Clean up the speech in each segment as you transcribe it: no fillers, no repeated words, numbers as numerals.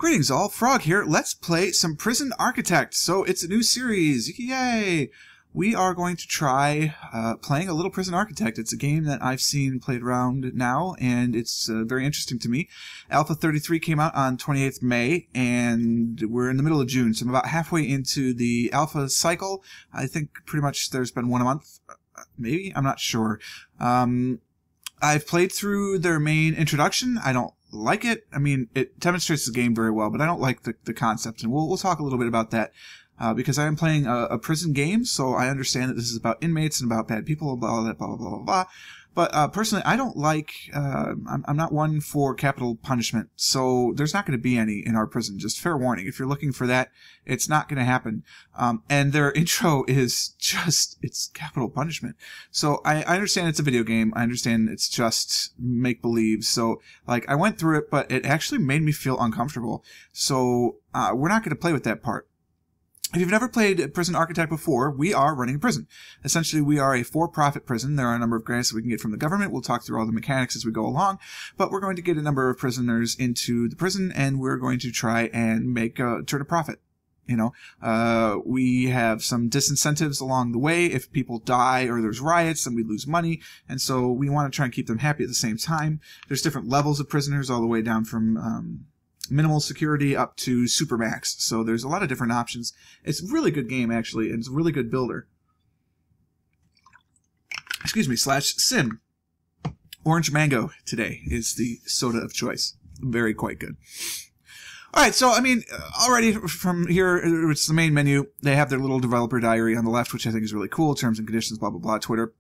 Greetings all, Frog here. Let's play some Prison Architect. So it's a new series. Yay! We are going to try playing a little Prison Architect. It's a game that I've seen played around now, and it's very interesting to me. Alpha 33 came out on 28th May, and we're in the middle of June, so I'm about halfway into the alpha cycle. I think pretty much there's been one a month, maybe? I'm not sure. I've played through their main introduction. I don't like it. I mean, it demonstrates the game very well, but I don't like the concept, and we'll talk a little bit about that. Because I am playing a prison game, so I understand that this is about inmates and about bad people, blah, blah, blah, blah, blah, blah. But personally, I don't like, I'm not one for capital punishment, so there's not going to be any in our prison. Just fair warning. If you're looking for that, it's not going to happen. And their intro is just, it's capital punishment. So I understand it's a video game. I understand it's just make-believe. So, like, I went through it, but it actually made me feel uncomfortable. So, we're not going to play with that part. If you've never played Prison Architect before, we are running a prison. Essentially, we are a for-profit prison. There are a number of grants that we can get from the government. We'll talk through all the mechanics as we go along, but we're going to get a number of prisoners into the prison, and we're going to try and make turn a profit. You know, we have some disincentives along the way. If people die or there's riots, then we lose money, and so we want to try and keep them happy at the same time. There's different levels of prisoners, all the way down from minimal security up to supermax. So there's a lot of different options. It's a really good game, actually, and it's a really good builder. Excuse me, /sim. Orange mango today is the soda of choice. Very quite good. Alright, so, I mean, already from here, it's the main menu. They have their little developer diary on the left, which I think is really cool. Terms and conditions, blah, blah, blah, Twitter.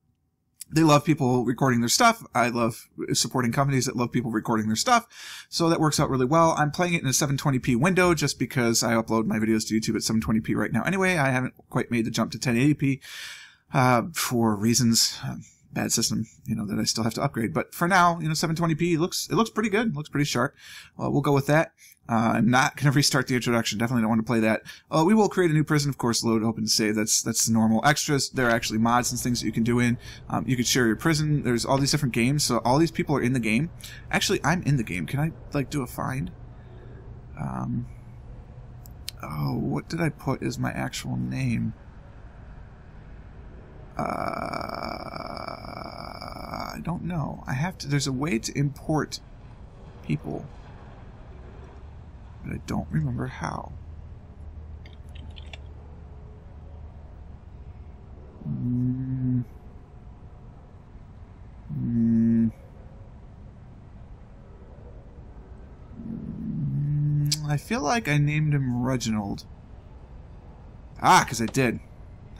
They love people recording their stuff. I love supporting companies that love people recording their stuff. So that works out really well. I'm playing it in a 720p window just because I upload my videos to YouTube at 720p right now. Anyway, I haven't quite made the jump to 1080p for reasons. Bad system, you know, that I still have to upgrade. But for now, you know, 720p, it looks pretty good. It looks pretty sharp. We'll go with that. I'm not going to restart the introduction. Definitely don't want to play that. We will create a new prison, of course, load, open, save. That's the normal extras. There are actually mods and things that you can do in. You can share your prison. There's all these different games, so all these people are in the game. Actually, I'm in the game. Can I, like, do a find? Oh, what did I put as my actual name? I don't know. I have to, there's a way to import people, but I don't remember how. I feel like I named him Reginald. Because I did.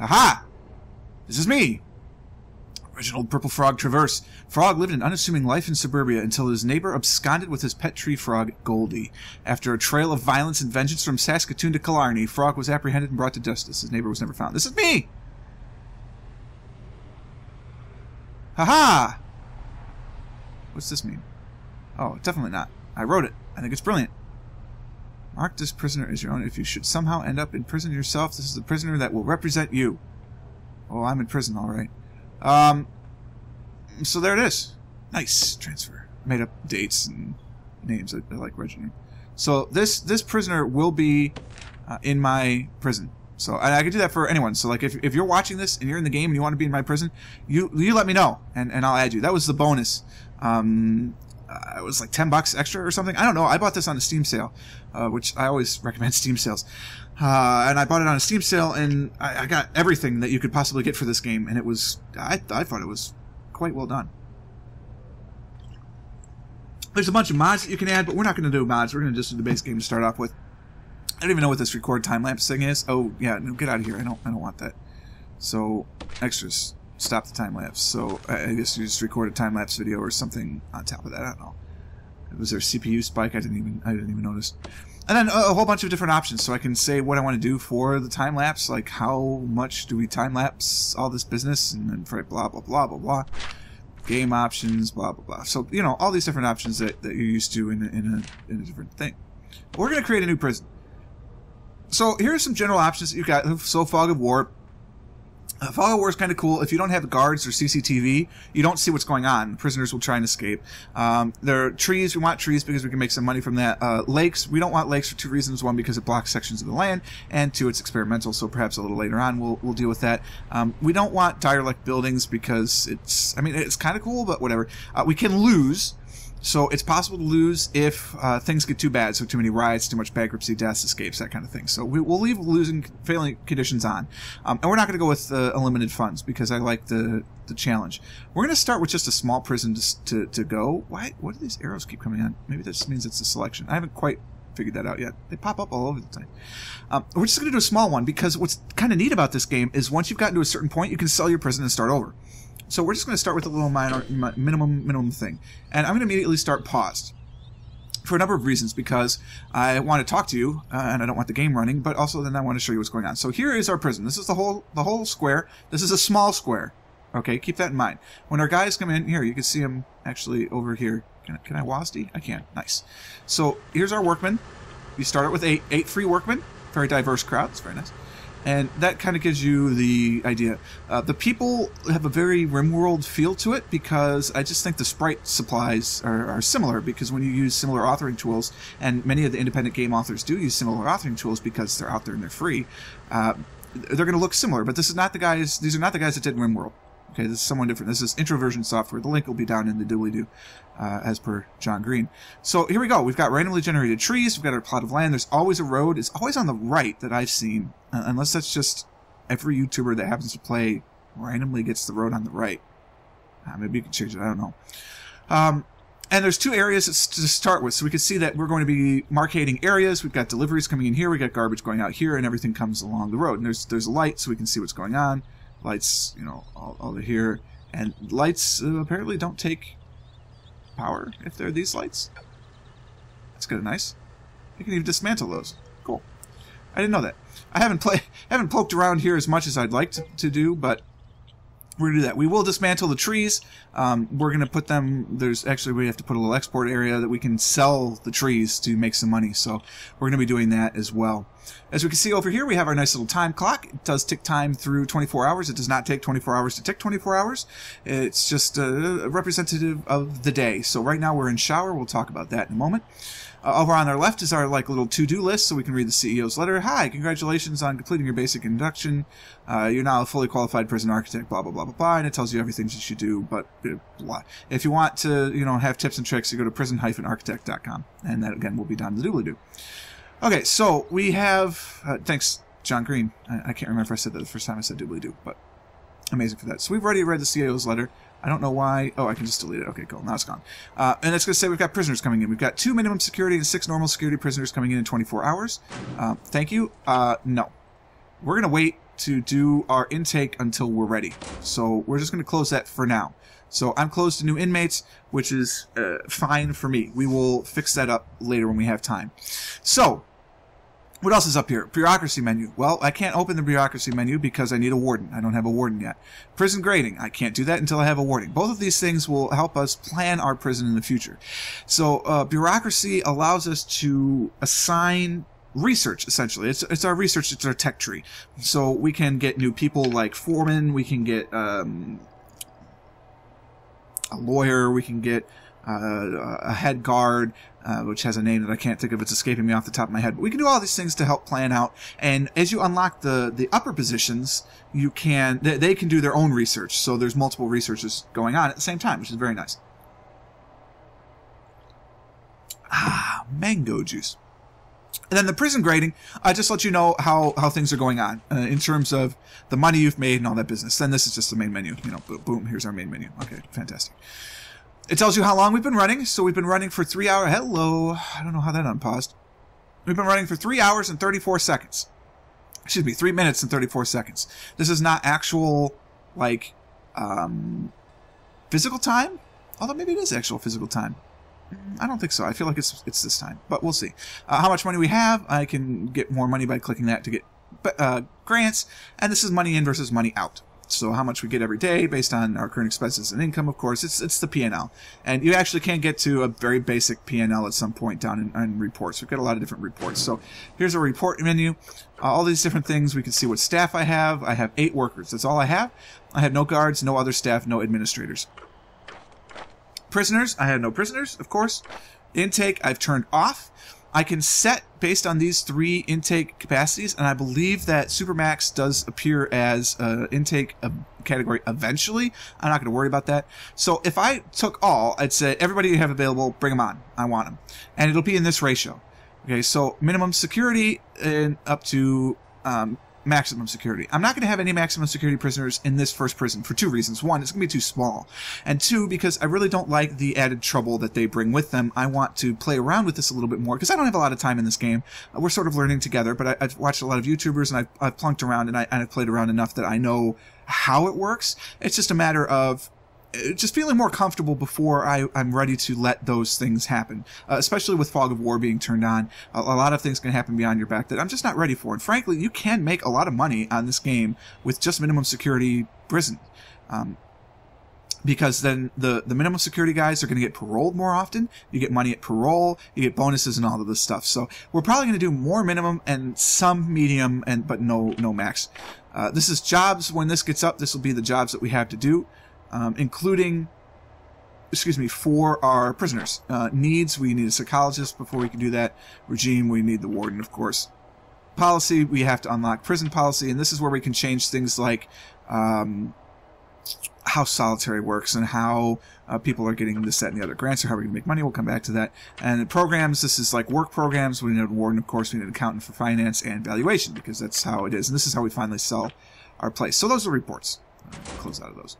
Aha! This is me! Reginald Purple Frog Traverse. Frog lived an unassuming life in suburbia until his neighbor absconded with his pet tree frog, Goldie. After a trail of violence and vengeance from Saskatoon to Killarney, Frog was apprehended and brought to justice. His neighbor was never found. This is me! Haha! What's this mean? Oh, definitely not. I wrote it. I think it's brilliant. Mark this prisoner as your own. If you should somehow end up in prison yourself, this is the prisoner that will represent you. Oh, I'm in prison, all right. So there it is. Nice transfer. Made up dates and names. I like Reginald. So this prisoner will be in my prison. So I can do that for anyone. So like if you're watching this and you're in the game and you want to be in my prison, you let me know and I'll add you. That was the bonus. It was like $10 extra or something. I don't know. I bought this on a Steam sale, which I always recommend Steam sales. And I bought it on a Steam sale, and I got everything that you could possibly get for this game, and it was, I thought it was quite well done. There's a bunch of mods that you can add, but we're not going to do mods. We're going to just do the base game to start off with. I don't even know what this record time lapse thing is. Oh, yeah, no, get out of here. I don't want that. So, extras. Stop the time lapse. So I guess you just record a time lapse video or something on top of that. I don't know. Was there a CPU spike? I didn't even notice. And then a whole bunch of different options, so I can say what I want to do for the time lapse, like how much do we time lapse all this business, and then for blah blah blah blah blah. Game options, blah blah blah. So you know all these different options that you're used to in a different thing. But we're gonna create a new prison. So here are some general options that you've got. So Fog of War. Fog of War is kind of cool. If you don't have guards or CCTV, you don't see what's going on. Prisoners will try and escape. There are trees. We want trees because we can make some money from that. Lakes. We don't want lakes for two reasons. One, because it blocks sections of the land, and two, it's experimental, so perhaps a little later on we'll deal with that. We don't want derelict buildings because it's kind of cool, but whatever. We can lose. So it's possible to lose if things get too bad, so too many riots, too much bankruptcy, deaths, escapes, that kind of thing. So we'll leave losing, failing conditions on. And we're not going to go with unlimited funds because I like the challenge. We're going to start with just a small prison to go. Why do these arrows keep coming on? Maybe this means it's a selection. I haven't quite figured that out yet. They pop up all over the time. We're just going to do a small one because what's kind of neat about this game is once you've gotten to a certain point, you can sell your prison and start over. So we're just going to start with a little minimum thing. And I'm going to immediately start paused. For a number of reasons, because I want to talk to you, and I don't want the game running, but also then I want to show you what's going on. So here is our prison. This is the whole square. This is a small square. Okay, keep that in mind. When our guys come in, here, you can see them actually over here. Can I WASD? I can. Nice. So here's our workmen. We start out with eight free workmen. Very diverse crowd. It's very nice. And that kind of gives you the idea. The people have a very RimWorld feel to it because I just think the sprite supplies are similar because when you use similar authoring tools, and many of the independent game authors do use similar authoring tools because they're out there and they're free, they're going to look similar. But this is not the guys. These are not the guys that did RimWorld. Okay, this is someone different. This is Introversion software. The link will be down in the doobly-doo, as per John Green. So here we go. We've got randomly generated trees. We've got our plot of land. There's always a road. It's always on the right that I've seen, unless that's just every YouTuber that happens to play randomly gets the road on the right. Maybe you can change it. I don't know. And there's two areas to start with. So we can see that we're going to be markating areas. We've got deliveries coming in here. We've got garbage going out here, and everything comes along the road. And there's a light so we can see what's going on. Lights, all over here. And lights apparently don't take power if they're these lights. That's kind of nice. You can even dismantle those. Cool. I didn't know that. I haven't poked around here as much as I'd like to do, but we're going to do that. We will dismantle the trees. We're going to put them... we have to put a little export area that we can sell the trees to make some money. So we're going to be doing that as well. As we can see over here, we have our nice little time clock. It does tick time through 24 hours. It does not take 24 hours to tick 24 hours. It's just representative of the day. So right now we're in shower. We'll talk about that in a moment. Over on our left is our little to-do list, so we can read the CEO's letter. Hi, congratulations on completing your basic induction. You're now a fully qualified prison architect, blah, blah, blah, blah, blah, and it tells you everything that you do, but blah. If you want to, have tips and tricks, you go to prison-architect.com, and that, again, will be down in the doobly-doo. Okay, so we have, thanks, John Green. I can't remember if I said that the first time I said doobly-doo, but amazing for that. So we've already read the CEO's letter. I don't know why. Oh, I can just delete it. Okay, cool. Now it's gone. And it's going to say we've got prisoners coming in. We've got 2 minimum security and 6 normal security prisoners coming in 24 hours. Thank you. No. We're going to wait to do our intake until we're ready. So we're just going to close that for now. So I'm closed to new inmates, which is fine for me. We will fix that up later when we have time. So... what else is up here? Bureaucracy menu. Well, I can't open the bureaucracy menu because I need a warden. I don't have a warden yet. Prison grading. I can't do that until I have a warden. Both of these things will help us plan our prison in the future. So bureaucracy allows us to assign research, essentially. It's our research. It's our tech tree. So we can get new people like foremen. We can get a lawyer. We can get a head guard, which has a name that I can't think of. It's escaping me off the top of my head. But we can do all these things to help plan out. And as you unlock the upper positions, they can do their own research. So there's multiple researchers going on at the same time, which is very nice. Mango juice. And then the prison grading, just let you know how things are going on in terms of the money you've made and all that business. Then this is just the main menu. Boom, here's our main menu. Okay, fantastic. It tells you how long we've been running. So we've been running for 3 hours. Hello. I don't know how that unpaused. We've been running for 3 hours and 34 seconds. Excuse me, 3 minutes and 34 seconds. This is not actual, physical time? Although maybe it is actual physical time. I don't think so. I feel like it's this time, but we'll see. How much money we have, I can get more money by clicking that to get grants, and this is money in versus money out. So how much we get every day based on our current expenses and income, of course. It's the P&L. And you actually can get to a very basic P&L at some point down in reports. We've got a lot of different reports. So here's a report menu. All these different things. We can see what staff I have. I have 8 workers. That's all I have. I have no guards, no other staff, no administrators. Prisoners. I have no prisoners, of course. Intake I've turned off. I can set based on these 3 intake capacities, and I believe that Supermax does appear as intake category eventually. I'm not going to worry about that. So if I took all, I'd say everybody you have available, bring them on. I want them. And it'll be in this ratio. Okay, so minimum security and up to maximum security. I'm not going to have any maximum security prisoners in this first prison for 2 reasons. 1, it's going to be too small. And 2, because I really don't like the added trouble that they bring with them. I want to play around with this a little bit more because I don't have a lot of time in this game. We're sort of learning together, but I've watched a lot of YouTubers and I've plunked around and I've played around enough that I know how it works. It's just a matter of just feeling more comfortable before I'm ready to let those things happen, especially with Fog of War being turned on. A lot of things can happen behind your back that I'm just not ready for. And frankly, you can make a lot of money on this game with just minimum security prison. Because then the minimum security guys are going to get paroled more often. You get money at parole, you get bonuses and all of this stuff. So we're probably going to do more minimum and some medium, but no max. This is jobs. When this gets up, this will be the jobs that we have to do. Including, for our prisoners. Needs, we need a psychologist before we can do that. Regime, we need the warden, of course. Policy, we have to unlock prison policy, and this is where we can change things like how solitary works and how people are getting this, that, and the other grants, or how we're going to make money. We'll come back to that. And programs, this is like work programs. We need a warden, of course. We need an accountant for finance and valuation, because that's how it is. And this is how we finally sell our place. So those are reports. I'll close out of those.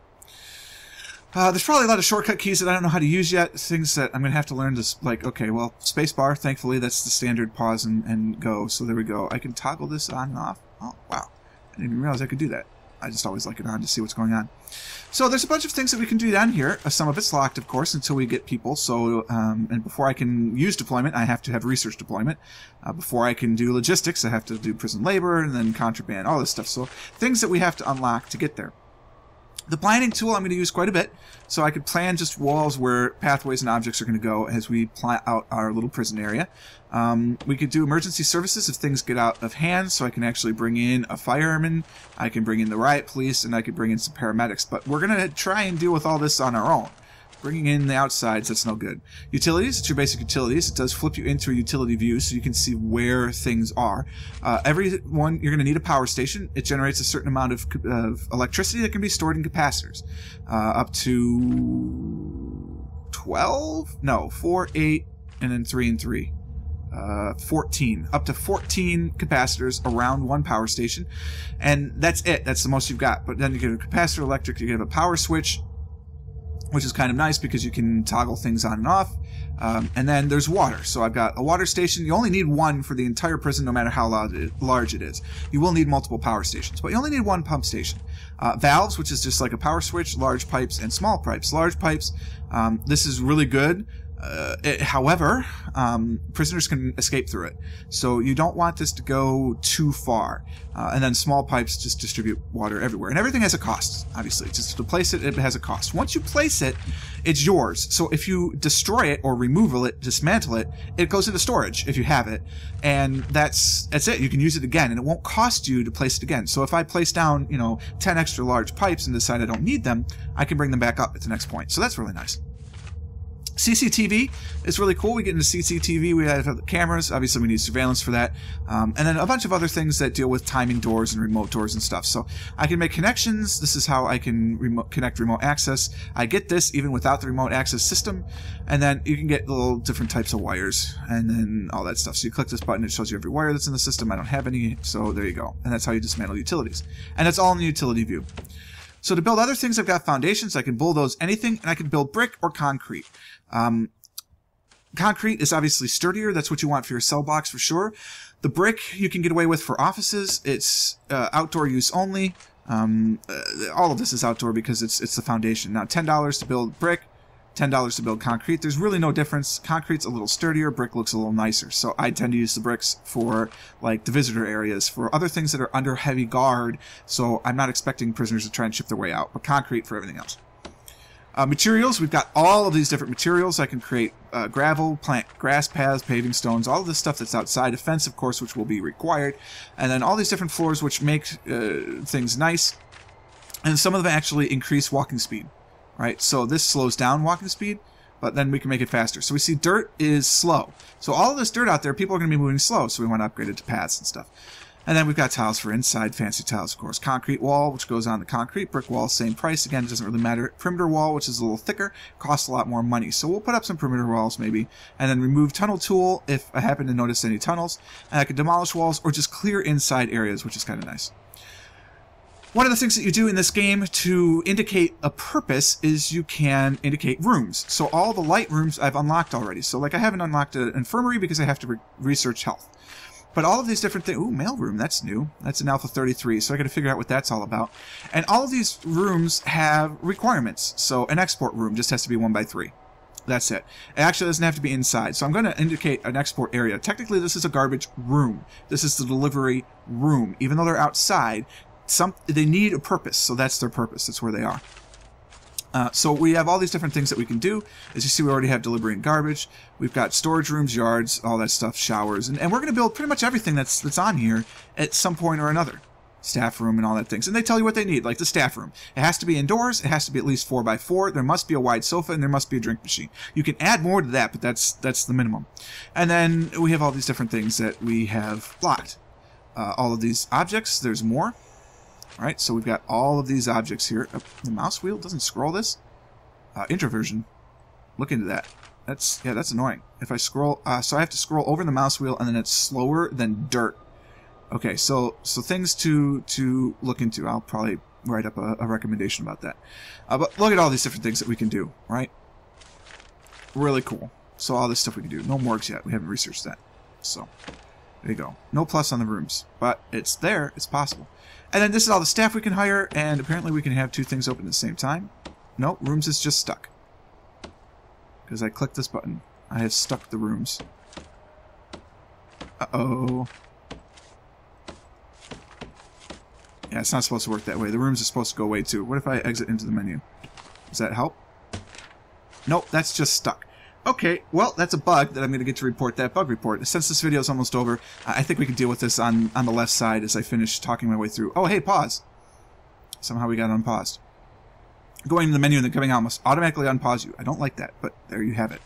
There's probably a lot of shortcut keys that I don't know how to use yet. Things that I'm going to have to learn to, like, okay, well, spacebar, thankfully, that's the standard pause and go. So there we go. I can toggle this on and off. Oh, wow. I didn't even realize I could do that. I just always like it on to see what's going on. So there's a bunch of things that we can do down here. Some of it's locked, of course, until we get people. So, and before I can use deployment, I have to have research deployment. Before I can do logistics, I have to do prison labor and then contraband, all this stuff. So things that we have to unlock to get there. The planning tool I'm going to use quite a bit, so I could plan just walls where pathways and objects are going to go as we plan out our little prison area. We could do emergency services if things get out of hand, so I can actually bring in a fireman, I can bring in the riot police, and I could bring in some paramedics. But we're going to try and deal with all this on our own. Bringing in the outsides, that's no good. Utilities, it's your basic utilities. It does flip you into a utility view so you can see where things are. Every one, you're going to need a power station. It generates a certain amount of electricity that can be stored in capacitors. Up to 12? No, 4, 8, and then 3 and 3. 14. Up to 14 capacitors around one power station. And that's it. That's the most you've got. But then you get a capacitor electric, you get a power switch, which is kind of nice because you can toggle things on and off. And then there's water. So I've got a water station. You only need one for the entire prison, no matter how large it is. You will need multiple power stations, but you only need one pump station. Valves, which is just like a power switch, large pipes, and small pipes. Large pipes, this is really good. However, prisoners can escape through it. So you don't want this to go too far. And then small pipes just distribute water everywhere. And everything has a cost, obviously. Just to place it, it has a cost. Once you place it, it's yours. So if you destroy it or remove it, dismantle it, it goes into storage if you have it. And that's it. You can use it again. And it won't cost you to place it again. So if I place down, 10 extra large pipes and decide I don't need them, I can bring them back up at the next point. So that's really nice. CCTV is really cool. We get into CCTV. We have cameras. Obviously, we need surveillance for that. And then a bunch of other things that deal with timing doors and remote doors and stuff. So I can make connections. This is how I can connect remote access. I get this even without the remote access system. And then you can get little different types of wires and then all that stuff. So you click this button. It shows you every wire that's in the system. I don't have any. So there you go. And that's how you dismantle utilities. And that's all in the utility view. So to build other things, I've got foundations. I can bulldoze anything, and I can build brick or concrete. Concrete is obviously sturdier. That's what you want for your cell blocks for sure. The brick you can get away with for offices. It's outdoor use only. All of this is outdoor because it's the foundation. Now, $10 to build brick, $10 to build concrete. There's really no difference. Concrete's a little sturdier, brick looks a little nicer. So I tend to use the bricks for like the visitor areas, for other things that are under heavy guard. So I'm not expecting prisoners to try and chip their way out, but concrete for everything else. Materials, we've got all of these different materials. I can create gravel, plant grass paths, paving stones, all of this stuff that's outside. A fence, of course, which will be required. And then all these different floors which make things nice. And some of them actually increase walking speed, right? So this slows down walking speed, but then we can make it faster. So we see dirt is slow. So all of this dirt out there, people are going to be moving slow, so we want to upgrade it to paths and stuff. And then we've got tiles for inside, fancy tiles, of course. Concrete wall, which goes on the concrete. Brick wall, same price. Again, it doesn't really matter. Perimeter wall, which is a little thicker, costs a lot more money. So we'll put up some perimeter walls, maybe. And then remove tunnel tool if I happen to notice any tunnels. And I can demolish walls or just clear inside areas, which is kind of nice. One of the things that you do in this game to indicate a purpose is you can indicate rooms. So all the light rooms I've unlocked already. So like I haven't unlocked an infirmary because I have to research health. But all of these different things... Ooh, mailroom, that's new. That's an Alpha 33, so I got to figure out what that's all about. And all of these rooms have requirements. So an export room just has to be 1x3. That's it. It actually doesn't have to be inside. So I'm going to indicate an export area. Technically, this is a garbage room. This is the delivery room. Even though they're outside, they need a purpose. So that's their purpose. That's where they are. So we have all these different things that we can do. As you see, we already have delivery and garbage. We've got storage rooms, yards, all that stuff, showers. And we're going to build pretty much everything that's on here at some point or another. Staff room and all that things. And they tell you what they need, like the staff room. It has to be indoors. It has to be at least 4x4. There must be a wide sofa, and there must be a drink machine. You can add more to that, but that's the minimum. And then we have all these different things that we have blocked. All of these objects, there's more. All right, so we've got all of these objects here. The mouse wheel doesn't scroll this. Introversion. Look into that. That's annoying. If I scroll, so I have to scroll over the mouse wheel, and then it's slower than dirt. Okay, so things to look into. I'll probably write up a recommendation about that. But look at all these different things that we can do. Right? Really cool. So all this stuff we can do. No morgues yet. We haven't researched that. So there you go. No plus on the rooms, but it's there. It's possible. And then this is all the staff we can hire, and apparently we can have two things open at the same time. No, rooms is just stuck. Because I clicked this button. I have stuck the rooms. Uh-oh. Yeah, it's not supposed to work that way. The rooms are supposed to go away too. What if I exit into the menu? Does that help? Nope, that's just stuck. Okay, well, that's a bug that I'm going to get to report that bug report. Since this video is almost over, I think we can deal with this on the left side as I finish talking my way through. Oh, hey, pause. Somehow we got unpaused. Going to the menu and then coming out must automatically unpause you. I don't like that, but there you have it.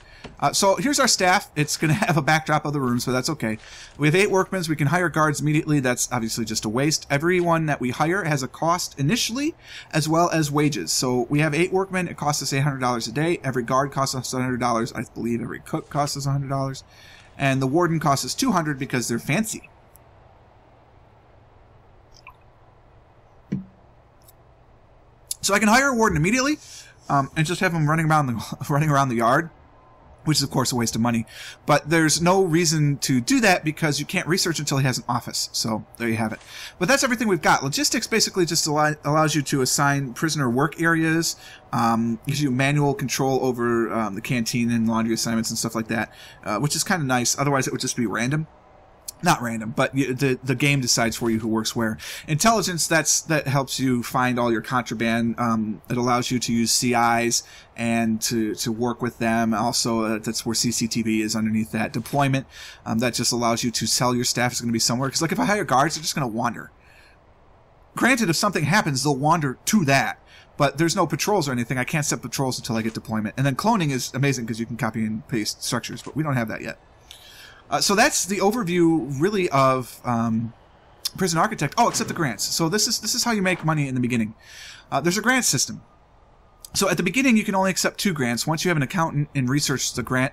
So here's our staff. It's going to have a backdrop of the rooms, but that's okay. We have 8 workmen. We can hire guards immediately. That's obviously just a waste. Everyone that we hire has a cost initially, as well as wages. So we have 8 workmen. It costs us $800 a day. Every guard costs us $100. I believe every cook costs us $100. And the warden costs us $200 because they're fancy. So I can hire a warden immediately, and just have him running around the yard, which is of course a waste of money. But there's no reason to do that because you can't research until he has an office. So there you have it. But that's everything we've got. Logistics basically just allows you to assign prisoner work areas, gives you manual control over the canteen and laundry assignments and stuff like that, which is kind of nice. Otherwise, it would just be random. Not random, but the game decides for you who works where. Intelligence, that helps you find all your contraband. It allows you to use CIs and to work with them. Also, that's where CCTV is underneath that. Deployment, that just allows you to sell your staff is going to be somewhere. Because like if I hire guards, they're just going to wander. Granted, if something happens, they'll wander to that. But there's no patrols or anything. I can't set patrols until I get deployment. And then cloning is amazing because you can copy and paste structures, but we don't have that yet. So that's the overview, really, of Prison Architect. Oh, except the grants. So this is how you make money in the beginning. There's a grant system. So at the beginning, you can only accept 2 grants. Once you have an accountant and research the grant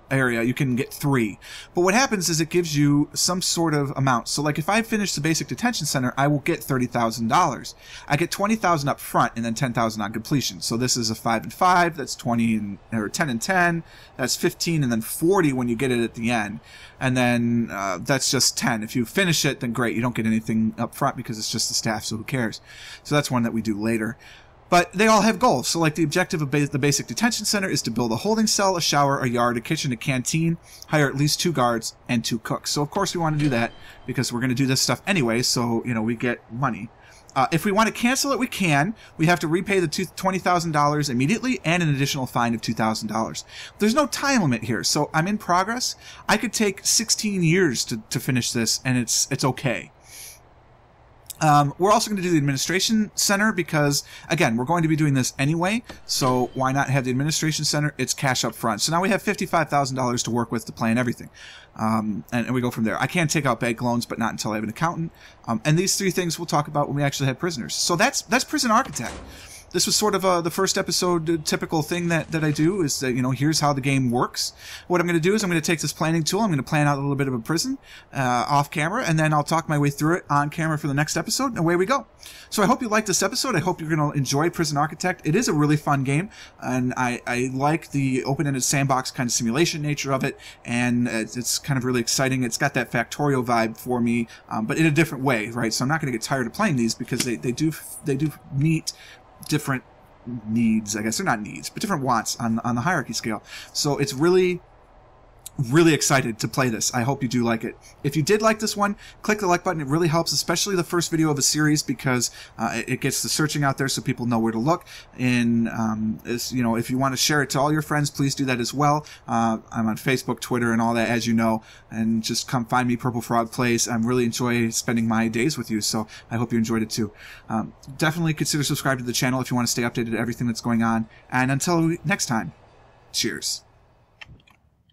area, you can get 3. But what happens is it gives you some sort of amount. So like if I finish the basic detention center, I will get $30,000. I get $20,000 up front and then $10,000 on completion. So this is a 5 and 5. That's 20 or 10 and 10. That's 15 and then 40 when you get it at the end. And then that's just 10. If you finish it, then great. You don't get anything up front because it's just the staff, so who cares? So that's one that we do later. But they all have goals. So like the objective of the basic detention center is to build a holding cell, a shower, a yard, a kitchen, a canteen, hire at least 2 guards, and 2 cooks. So of course we want to do that because we're going to do this stuff anyway, so, you know, we get money. If we want to cancel it, we can. We have to repay the $20,000 immediately and an additional fine of $2,000. There's no time limit here, so I'm in progress. I could take 16 years to finish this, and it's okay. We're also going to do the administration center because, again, we're going to be doing this anyway, so why not have the administration center? It's cash up front. So now we have $55,000 to work with to plan everything. And we go from there. I can take out bank loans, but not until I have an accountant. And these 3 things we'll talk about when we actually have prisoners. So that's Prison Architect. This was sort of the first episode typical thing that I do is that, you know, here's how the game works. What I'm going to do is I'm going to take this planning tool. I'm going to plan out a little bit of a prison off camera, and then I'll talk my way through it on camera for the next episode, and away we go. So I hope you liked this episode. I hope you're going to enjoy Prison Architect. It is a really fun game, and I like the open-ended sandbox kind of simulation nature of it, and it's kind of really exciting. It's got that Factorio vibe for me, but in a different way, right? So I'm not going to get tired of playing these because they do meet different needs, I guess. They're not needs, but different wants on the hierarchy scale. So it's really excited to play this. I hope you do like it. If you did like this one, click the like button. It really helps, especially the first video of a series, because it gets the searching out there so people know where to look. And you know, if you want to share it to all your friends, please do that as well. I'm on Facebook, Twitter, and all that, as you know. And just come find me, Purple Frog Plays. I really enjoy spending my days with you, so I hope you enjoyed it too. Definitely consider subscribing to the channel if you want to stay updated to everything that's going on. And until next time, cheers.